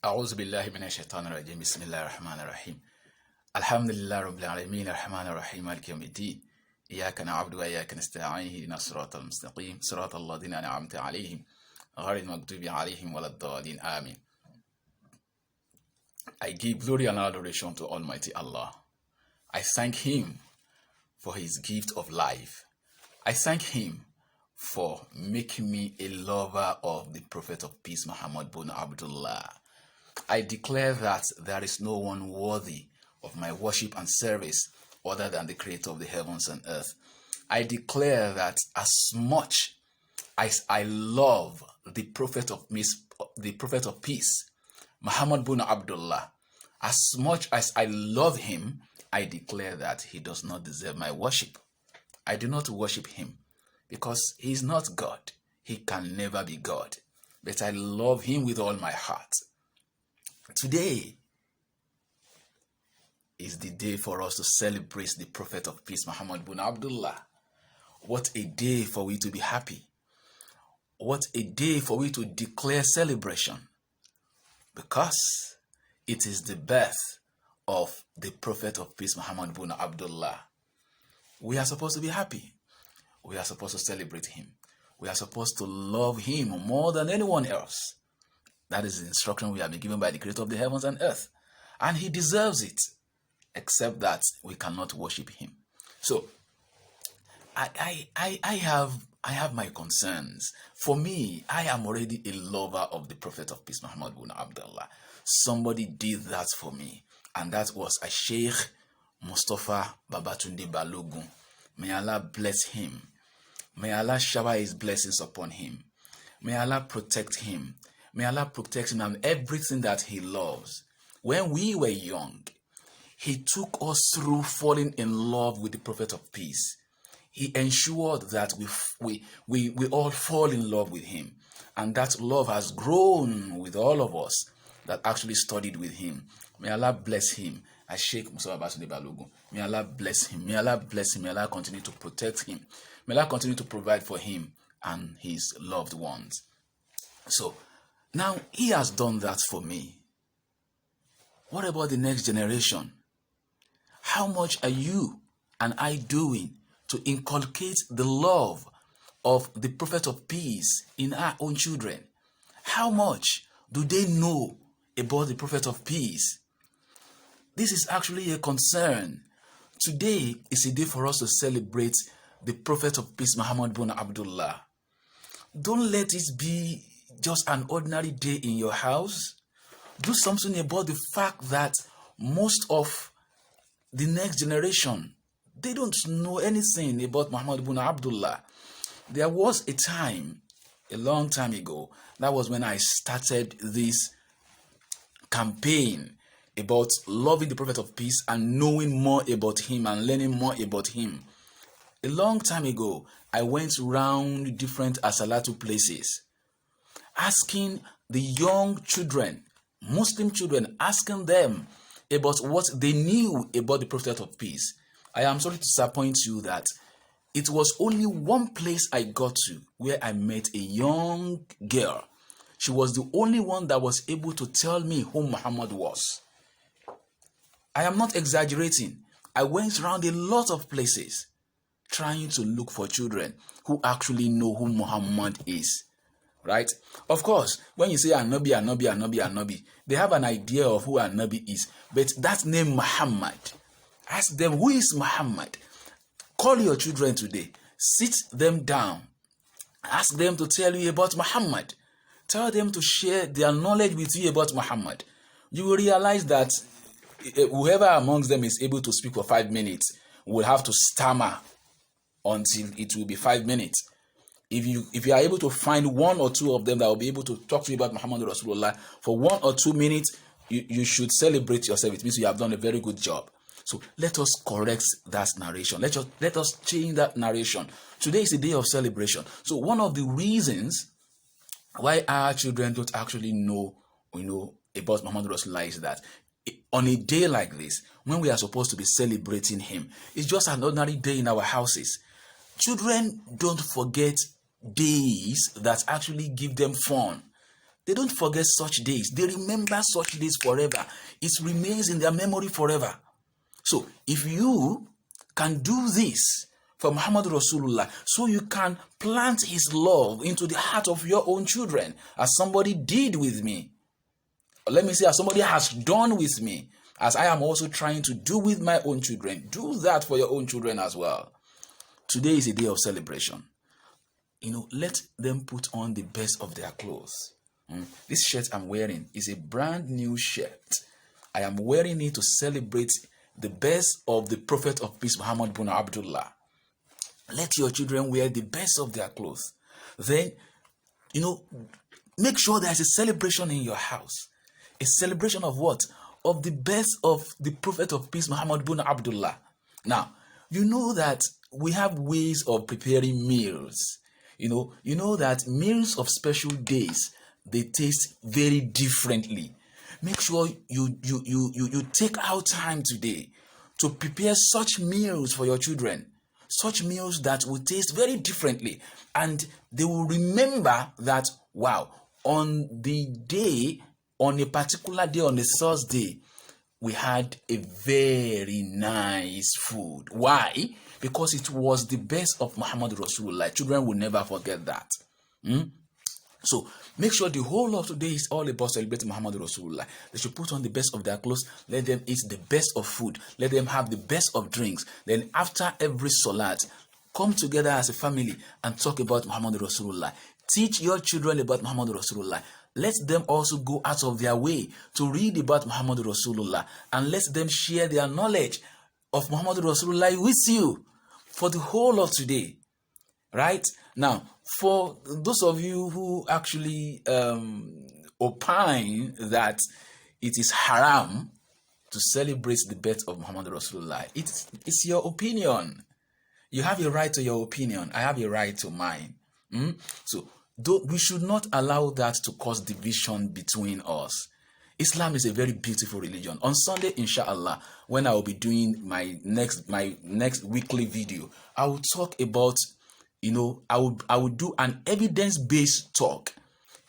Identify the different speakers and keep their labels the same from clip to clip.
Speaker 1: أعوذ بالله من الشيطان الرجيم بسم الله الرحمن الرحيم الحمد لله رب العالمين الرحمن الرحيم مالك يوم الدين إياك نعبد وإياك نستعين اهدنا الصراط المستقيم صراط الذين أنعمت عليهم غير المغضوب عليهم ولا الضالين آمين. I give glory and adoration to Almighty Allah. I thank Him for His gift of life. I thank Him for making me a lover of the Prophet of Peace, Muhammad bin Abdullah. I declare that there is no one worthy of my worship and service other than the Creator of the heavens and earth. I declare that as much as I love the Prophet of Peace, Muhammad bin Abdullah, as much as I love him, I declare that he does not deserve my worship. I do not worship him because he is not God. He can never be God. But I love him with all my heart. Today is the day for us to celebrate the Prophet of Peace, Muhammad bin Abdullah. What a day for we to be happy. What a day for we to declare celebration. Because it is the birth of the Prophet of Peace, Muhammad bin Abdullah. We are supposed to be happy. We are supposed to celebrate him. We are supposed to love him more than anyone else. That is the instruction we have been given by the Creator of the heavens and earth. And he deserves it, except that we cannot worship him. So, I have my concerns. For me, I am already a lover of the Prophet of Peace, Muhammad bin Abdullah. Somebody did that for me, and that was a Sheikh Mustafa Babatunde Balogun. May Allah bless him. May Allah shower his blessings upon him. May Allah protect him. May Allah protect him and everything that he loves. When we were young, he took us through falling in love with the Prophet of Peace. He ensured that we all fall in love with him. And that love has grown with all of us that actually studied with him. May Allah bless him. I Sheikh Mustafa Babatunde Balogun. May Allah bless him. May Allah bless him. May Allah continue to protect him. May Allah continue to provide for him and his loved ones. So, now he has done that for me. What about the next generation? How much are you and I doing to inculcate the love of the Prophet of Peace in our own children? How much do they know about the Prophet of Peace? This is actually a concern. Today is a day for us to celebrate the Prophet of Peace, Muhammad bin Abdullah. Don't let it be just an ordinary day in your house. Do something about the fact that most of the next generation, they don't know anything about Muhammad bin Abdullah. There was a time, a long time ago, that was when I started this campaign about loving the Prophet of Peace and knowing more about him and learning more about him. A long time ago, I went around different Asalatu places, asking the young children, Muslim children, asking them about what they knew about the Prophet of Peace. I am sorry to disappoint you that it was only one place I got to where I met a young girl. She was the only one that was able to tell me who Muhammad was. I am not exaggerating. I went around a lot of places trying to look for children who actually know who Muhammad is. Right? Of course, when you say Anabi, they have an idea of who Anabi is. But that name Muhammad, ask them, who is Muhammad? Call your children today. Sit them down. Ask them to tell you about Muhammad. Tell them to share their knowledge with you about Muhammad. You will realize that whoever amongst them is able to speak for 5 minutes will have to stammer until it will be 5 minutes. If you are able to find one or two of them that will be able to talk to you about Muhammad Rasuulullah for 1 or 2 minutes, you should celebrate yourself. It means you have done a very good job. So let us correct that narration. Let us change that narration. Today is a day of celebration. So one of the reasons why our children don't actually know about Muhammad Rasulullah is that on a day like this, when we are supposed to be celebrating him, it's just an ordinary day in our houses. Children don't forget days that actually give them fun. They don't forget such days. They remember such days forever. It remains in their memory forever. So if you can do this for Muhammad Rasulullah, so you can plant his love into the heart of your own children, as somebody did with me. Or let me say, as somebody has done with me, as I am also trying to do with my own children. Do that for your own children as well. Today is a day of celebration. Let them put on the best of their clothes. This shirt I'm wearing is a brand new shirt. I am wearing it to celebrate the best of the Prophet of Peace, Muhammad bin Abdullah. Let your children wear the best of their clothes. Then, make sure there's a celebration in your house. A celebration of what? Of the best of the Prophet of Peace, Muhammad bin Abdullah. Now, you know that we have ways of preparing meals. You know that meals of special days, they taste very differently. Make sure you take out time today to prepare such meals for your children. Such meals that will taste very differently. And they will remember that, wow, on a particular day, on a Thursday, we had a very nice food. Why? Because it was the best of Muhammad Rasulullah. Children will never forget that. So make sure the whole of today is all about celebrating Muhammad Rasulullah. They should put on the best of their clothes. Let them eat the best of food. Let them have the best of drinks. Then after every salat, come together as a family and talk about Muhammad Rasulullah. Teach your children about Muhammad Rasulullah. Let them also go out of their way to read about Muhammad Rasulullah, and let them share their knowledge of Muhammad Rasulullah with you for the whole of today. Right? Now, for those of you who actually opine that it is haram to celebrate the birth of Muhammad Rasulullah, it's your opinion. You have a right to your opinion. I have a right to mine. So we should not allow that to cause division between us. Islam is a very beautiful religion. On Sunday, inshallah, when I will be doing my next weekly video, I will talk about, I will do an evidence-based talk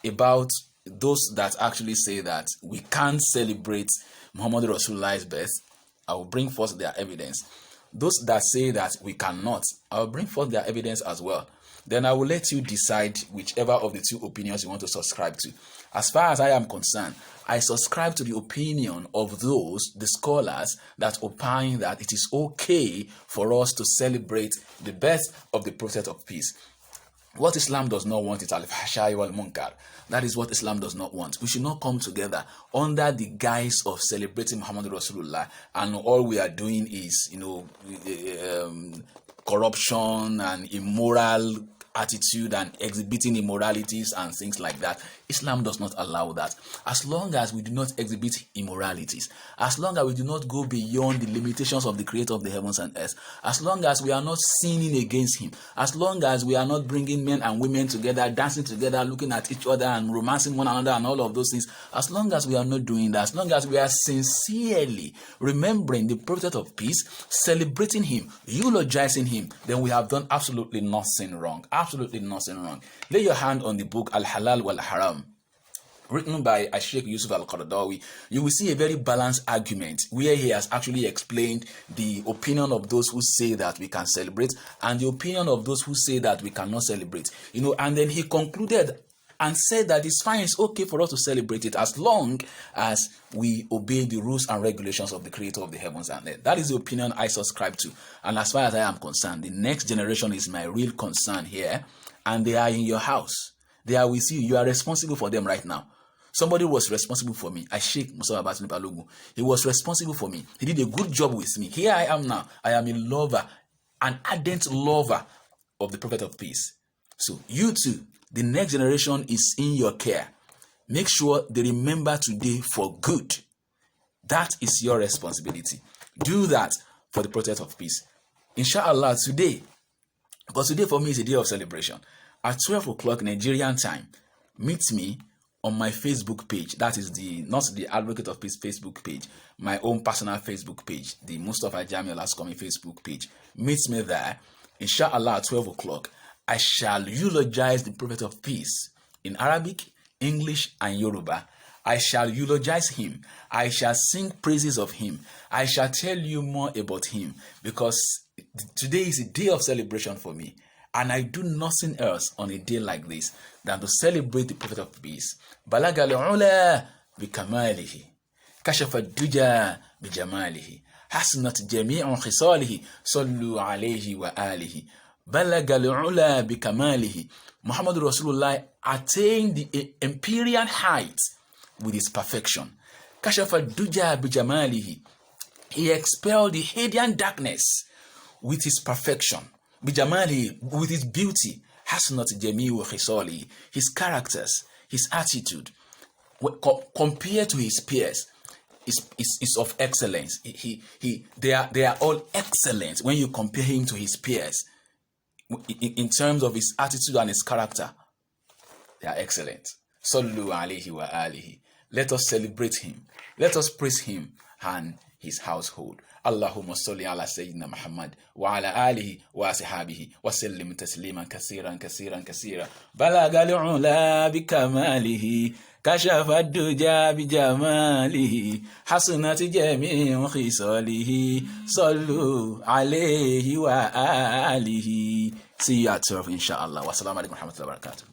Speaker 1: about those that actually say that we can't celebrate Muhammad Rasulullah's birth. I will bring forth their evidence. Those that say that we cannot, I will bring forth their evidence as well. Then I will let you decide whichever of the two opinions you want to subscribe to. As far as I am concerned, I subscribe to the opinion of the scholars that opine that it is okay for us to celebrate the birth of the Prophet of Peace. What Islam does not want is al-fahsha'i wal-munkar. That is what Islam does not want. We should not come together under the guise of celebrating Muhammad Rasulullah, and all we are doing is, corruption and immoral attitude and exhibiting immoralities and things like that. Islam does not allow that. As long as we do not exhibit immoralities, as long as we do not go beyond the limitations of the creator of the heavens and earth, as long as we are not sinning against him, as long as we are not bringing men and women together, dancing together, looking at each other and romancing one another and all of those things, as long as we are not doing that, as long as we are sincerely remembering the Prophet of Peace, celebrating him, eulogizing him, then we have done absolutely nothing wrong. Absolutely nothing wrong. Lay your hand on the book Al-Halal wal-Haram, written by Sheikh Yusuf Al-Qaradawi. You will see a very balanced argument where he has actually explained the opinion of those who say that we can celebrate and the opinion of those who say that we cannot celebrate. And then he concluded and said that it's fine, it's okay for us to celebrate it as long as we obey the rules and regulations of the creator of the heavens and earth. That is the opinion I subscribe to. And as far as I am concerned, the next generation is my real concern here, and they are in your house. They are with you. You are responsible for them right now. Somebody was responsible for me. Sheikh Musa Abatini Balogun. He was responsible for me. He did a good job with me. Here I am now. I am a lover, an ardent lover of the Prophet of Peace. So you too, the next generation is in your care. Make sure they remember today for good. That is your responsibility. Do that for the Prophet of Peace. Inshallah, today, because today for me is a day of celebration. At 12 o'clock Nigerian time, meet me on my Facebook page. That is not the Advocate of Peace Facebook page, my own personal Facebook page, the Mustafa Jamil Askomi Facebook page. Meet me there. Inshallah, at 12 o'clock. I shall eulogize the Prophet of Peace in Arabic, English and Yoruba. I shall eulogize him. I shall sing praises of him. I shall tell you more about him, because today is a day of celebration for me. And I do nothing else on a day like this than to celebrate the Prophet of Peace. Balaga al-ula bi kamalihi. Kashafa ad-duja bi jamalihi. Hasanat jami'u khisalihi. Sallu alayhi wa alihi. Balaga al-ula bi kamalihi. Muhammad Rasuulullah attained the empyrean height with his perfection. Kashafa ad-duja bi jamalihi. He expelled the Hadean darkness with his perfection. Bijamali, with his beauty, has not jami'u khisali, his characters, his attitude, compared to his peers, is of excellence. They are all excellent when you compare him to his peers. In terms of his attitude and his character, they are excellent. Sallu alayhi wa alihi. Let us celebrate him. Let us praise him and his household. Allahumma salli ala Sayyidina Muhammad wa ala alihi wa ashabihi wa sallim tasliman kasiran kasiran kasira. Balaga al-ula bi kamalihi. Kashafa ad-duja bi jamalihi. Hasanat jami'u khisalihi. Sallu alayhi wa alihi. See you at 12 inshallah. Wassalamu alaikum wa rahmatullahi wa barakatuh.